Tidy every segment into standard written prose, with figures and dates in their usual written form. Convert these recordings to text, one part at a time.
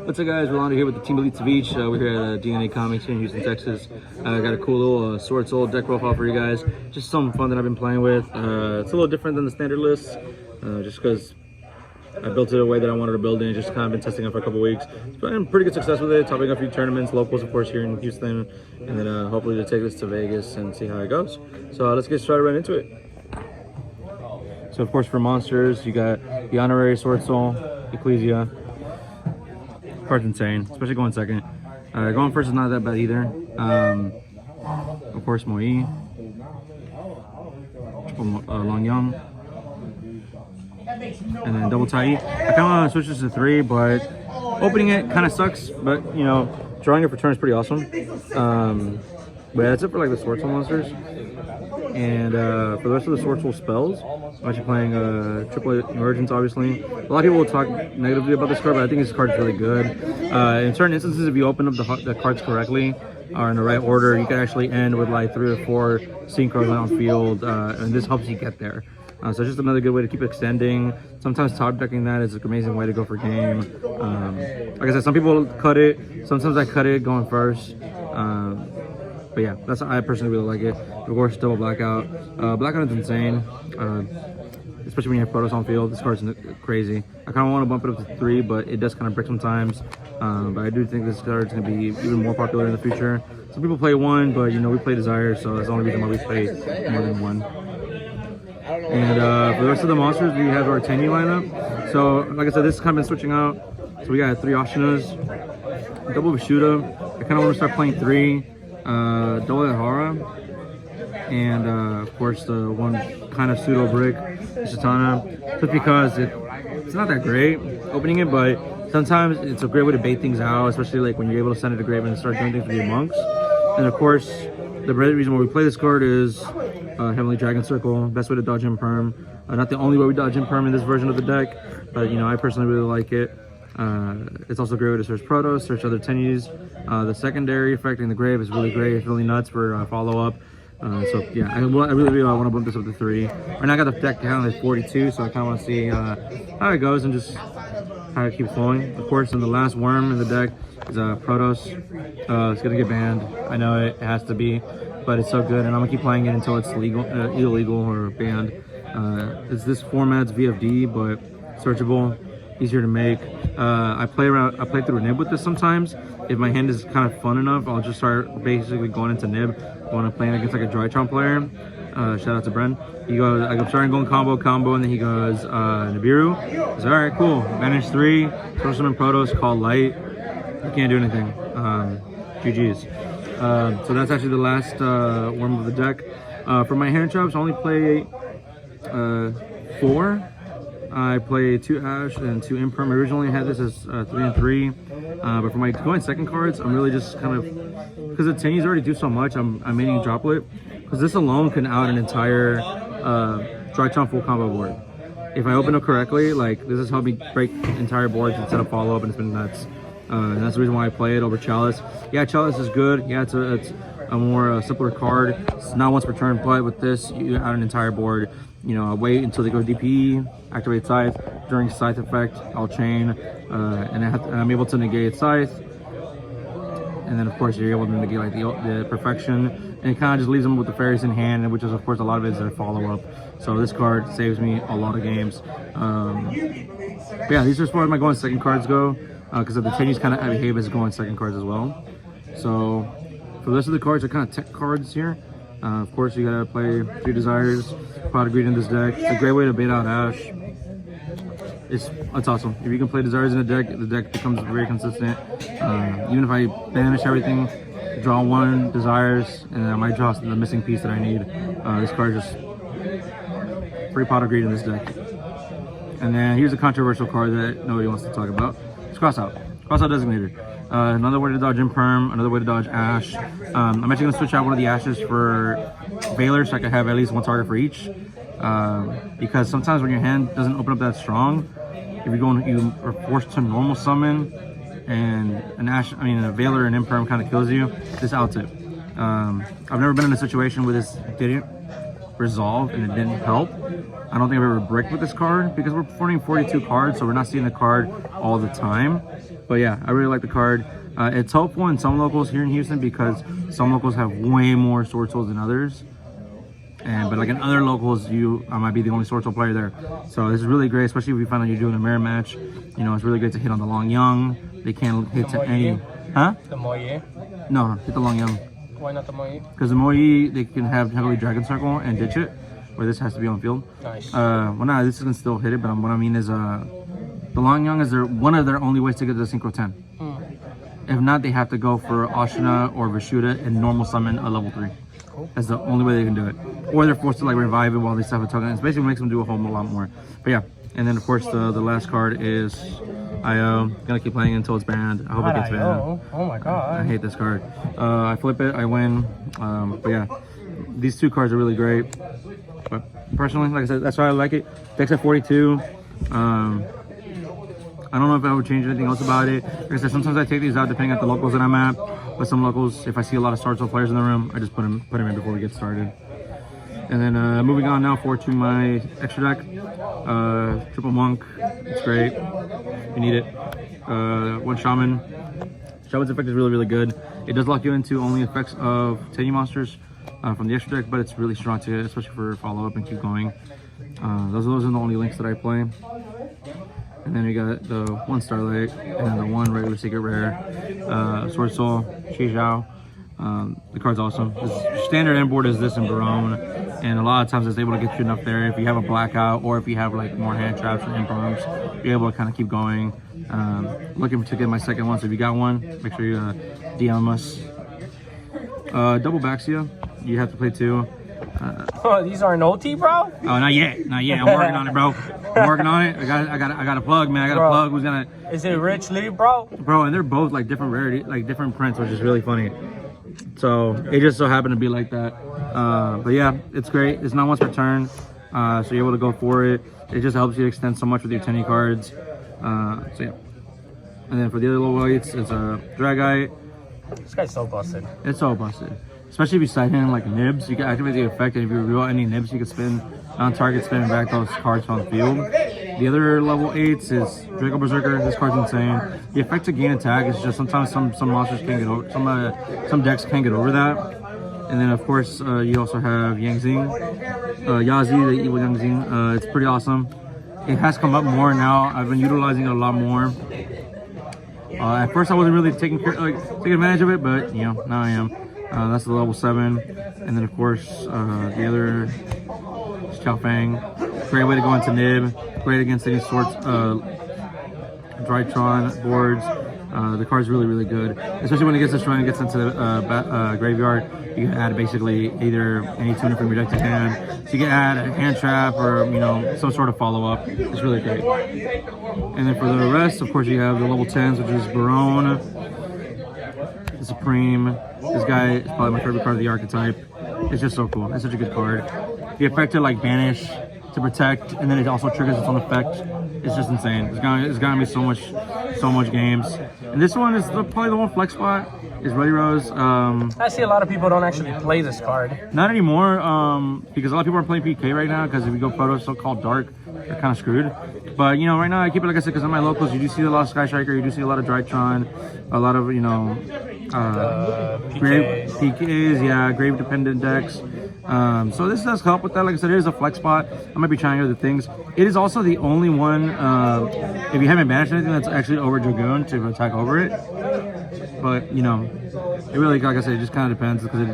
What's up, guys? We're on here with the team Elite Savij. We're here at DNA Comics here in Houston, Texas. I got a cool little SwordSoul deck profile for you guys. Just some fun that I've been playing with. It's a little different than the standard list, just because I built it the way that I wanted to build it and just kind of been testing it for a couple weeks. It's been pretty good success with it, topping a few tournaments, locals of course here in Houston, and then hopefully to take this to Vegas and see how it goes. So let's get started right into it. So of course for monsters, you got the Honorary SwordSoul, Ecclesia. Card's insane, especially going second. Going first is not that bad either. Of course Moi, Long Young, and then double Tai. I kind of want to switch this to 3, but opening it kind of sucks. But you know, drawing it for turn is pretty awesome. But yeah, that's it for like the SwordSoul monsters. And for the rest of the SwordSoul spells, I'm actually playing triple Emergence, obviously. A lot of people will talk negatively about this card, but I think this card is really good. In certain instances, if you open up the cards correctly, or in the right order, you can actually end with like 3 or 4 synchros on field, and this helps you get there. So it's just another good way to keep extending. Sometimes top decking that is an amazing way to go for game. Like I said, some people cut it. Sometimes I cut it going first. But yeah, I personally really like it. Of course, double Blackout. Blackout is insane, especially when you have Protoss on field. This card's crazy. I kind of want to bump it up to 3, but it does kind of break sometimes. But I do think this card is going to be even more popular in the future. Some people play 1, but you know, we play Desire, so that's the only reason why we play more than 1. And for the rest of the monsters, we have our Tenyi lineup. So, like I said, this has kind of been switching out. So we got 3 Ashinas, double Vishuddha. I kind of want to start playing 3, double Hara, and of course the one kind of pseudo brick, Satana. Just because it's not that great opening it, but sometimes it's a great way to bait things out, especially like when you're able to send it to grave and start doing things with your monks. And of course, the reason why we play this card is Heavenly Dragon Circle, best way to dodge Imperm. Not the only way we dodge Imperm in this version of the deck, but you know, I personally really like it. It's also a great way to search Protoss, search other Tenyis. The secondary effect in the grave is really great. It's really nuts for follow-up. So yeah, I really want to bump this up to 3. Right now I got the deck down at 42, so I kind of want to see how it goes and just how it keeps flowing. Of course, and the last worm in the deck is Protoss. It's gonna get banned. I know it has to be, but it's so good, and I'm gonna keep playing it until it's legal, illegal or banned. It's this format's VFD, but searchable, easier to make. I play through Nib with this sometimes. If my hand is kind of fun enough, I'll just start basically going into Nib when I'm playing against like a Dry Chomp player. Shout out to Bren. He goes, I'm starting going combo, and then he goes Nibiru. He's all right, cool. Banish 3, throw some in Protoss, call light. You can't do anything. GG's. So that's actually the last worm of the deck. For my hand traps, I only play 4. I play 2 Ash and 2 Imperm. I originally had this as 3 and 3, but for my going second cards, I'm really just kind of, because the Tenyis already do so much, I'm making Droplet, because this alone can out an entire Dry Chomp full combo board. If I open it correctly, like this has helped me break entire boards instead of follow up, and it's been nuts. And that's the reason why I play it over Chalice. Yeah, Chalice is good. Yeah, it's a more simpler card. It's not once per turn, but with this, you out an entire board. You know, I wait until they go DPE, activate Scythe. During Scythe effect, I'll chain, and I'm able to negate Scythe. And then, of course, you're able to negate like the Perfection. And it kind of just leaves them with the fairies in hand, which is, of course, a lot of it is their follow-up. So this card saves me a lot of games. But yeah, these are as far as my going second cards go, because the Tenyis kind of behave as going second cards as well. So for the rest of the cards are kind of tech cards here. Of course, you gotta play 3 Desires, Product Greed in this deck. It's a great way to bait out Ash. It's awesome. If you can play Desires in the deck becomes very consistent. Even if I banish everything, draw 1 Desires, and then I might draw the missing piece that I need. This card just free Product Greed in this deck. And then here's a controversial card that nobody wants to talk about. It's Crossout. Crossout Designator. Another way to dodge Imperm, another way to dodge Ash. I'm actually going to switch out one of the Ashes for Valor so I can have at least 1 target for each. Because sometimes when your hand doesn't open up that strong, if you are forced to normal summon and a Valor and Imperm kind of kills you, this outs it. I've never been in a situation where this didn't resolve and it didn't help. I don't think I've ever bricked with this card because we're performing 42 cards, so we're not seeing the card all the time. But yeah, I really like the card. It's helpful in some locals here in Houston because some locals have way more SwordSouls than others. But like in other locals, I might be the only SwordSoul player there. So this is really great, especially if you find out you're doing a mirror match. You know, it's really great to hit on the long young. They can't hit to any, huh? The Moye? No, hit the long young. Why not the Moye? Because the Moye, they can have heavily Dragon Circle and ditch it, where this has to be on field. Nice. Well, no, this can still hit it, but what I mean is, the long young is one of their only ways to get to the Synchro 10. If not, they have to go for Ashina or Vishuddha and normal summon a level 3. That's the only way they can do it. Or they're forced to like revive it while they still have a token. It basically makes them do a whole lot more. But yeah, and then of course the last card is YuGiOh. Gonna keep playing until it's banned. I hope it gets banned. Oh my god. I hate this card. I flip it, I win. But yeah, these two cards are really great. But personally, like I said, that's why I like it. Deck's at 42. I don't know if I would change anything else about it. Like I said, sometimes I take these out depending on the locals that I'm at. But some locals, if I see a lot of SwordSoul players in the room, I just put them in before we get started. And then moving on now to my extra deck. Triple Monk, it's great. You need it. One Shaman. Shaman's effect is really, really good. It does lock you into only effects of Tenyi monsters from the extra deck, but it's really strong too, especially for follow-up and keep going. Those are the only links that I play. And then you got the one Starlight, and then the one regular secret rare, SwordSoul, YuGiOh. The card's awesome. The standard end board is this in Barone, and a lot of times it's able to get you enough there. If you have a blackout, or if you have like more hand traps or imperms, you're able to kind of keep going. Looking to get my second one, so if you got one, make sure you DM us. Double Baxia, you have to play 2. Oh, these aren't OT, bro? Oh, not yet. I'm working on it, bro. I'm working on it. I got a plug, man. I got a plug who's gonna. Is it Rich Lee, bro? Bro, and they're both like different rarity, like different prints, which is really funny. So it just so happened to be like that. But yeah, it's great. It's not once per turn, so you're able to go for it. It just helps you extend so much with your Tenyi cards. So yeah. And then for the other low weights, it's a Dragite. This guy's so busted. It's so busted. Especially if you side in like nibs, you can activate the effect, and if you reveal any nibs, you can spin on target, spinning back those cards on the field. The other level 8s is Draco Berserker. This card's insane. The effect to gain attack is just sometimes some monsters can't get over, some decks can't get over that. And then of course you also have Yangzing, Yazi, the evil Yangzing. It's pretty awesome. It has come up more now. I've been utilizing it a lot more. At first I wasn't really taking advantage of it, but you know, now I am. That's the level 7, and then of course the other is Chao Fang. Great way to go into Nib. Great against any sorts Drytron boards. The card's really, really good, especially when it gets destroyed and gets into the graveyard. You can add basically either any tuner from your deck to hand. So you can add a hand trap or some sort of follow-up. It's really great. And then for the rest, of course, you have the level 10s, which is Barone, the Supreme. This guy is probably my favorite card of the archetype. It's just so cool. It's such a good card. The effect to like banish, to protect, and then it also triggers its own effect. It's just insane. It's gotten me so much games. And this one is probably the one flex spot is Ready Rose. I see a lot of people don't actually play this card. Not anymore, because a lot of people are playing PK right now. Because if you go photo so-called dark, they're kind of screwed. But right now I keep it like I said because in my locals you do see a lot of Sky Striker, you do see a lot of Drytron, a lot of PKs, yeah, grave dependent decks. So this does help with that. Like I said, it is a flex spot. I might be trying other things. It is also the only one, if you haven't banished anything, that's actually over Dragoon to attack over it. But it really, like I said, it just kind of depends because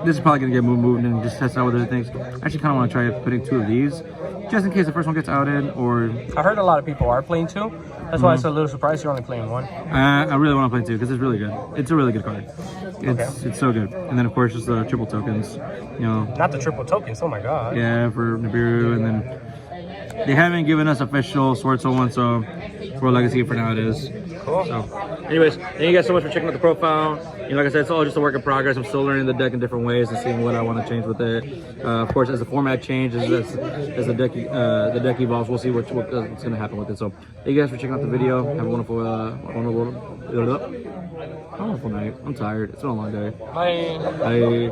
this is probably gonna get moved and just test out with other things. I actually kind of want to try putting 2 of these, just in case the first one gets outed. Or I heard a lot of people are playing 2. That's why I was a little surprised you're only playing 1. I really want to play 2 because it's really good. It's a really good card. It's so good. And then of course just the triple tokens. Not the triple tokens. Oh my god. Yeah, for Nibiru, and then they haven't given us official SwordSoul one, so for Legacy for now it is. Cool. So, anyways, thank you guys so much for checking out the profile. Like I said, it's all just a work in progress. I'm still learning the deck in different ways and seeing what I want to change with it. Of course, as the format changes, as the deck evolves, we'll see what's going to happen with it. So, thank you guys for checking out the video. Have a wonderful night. I'm tired. It's been a long day. Bye. Bye.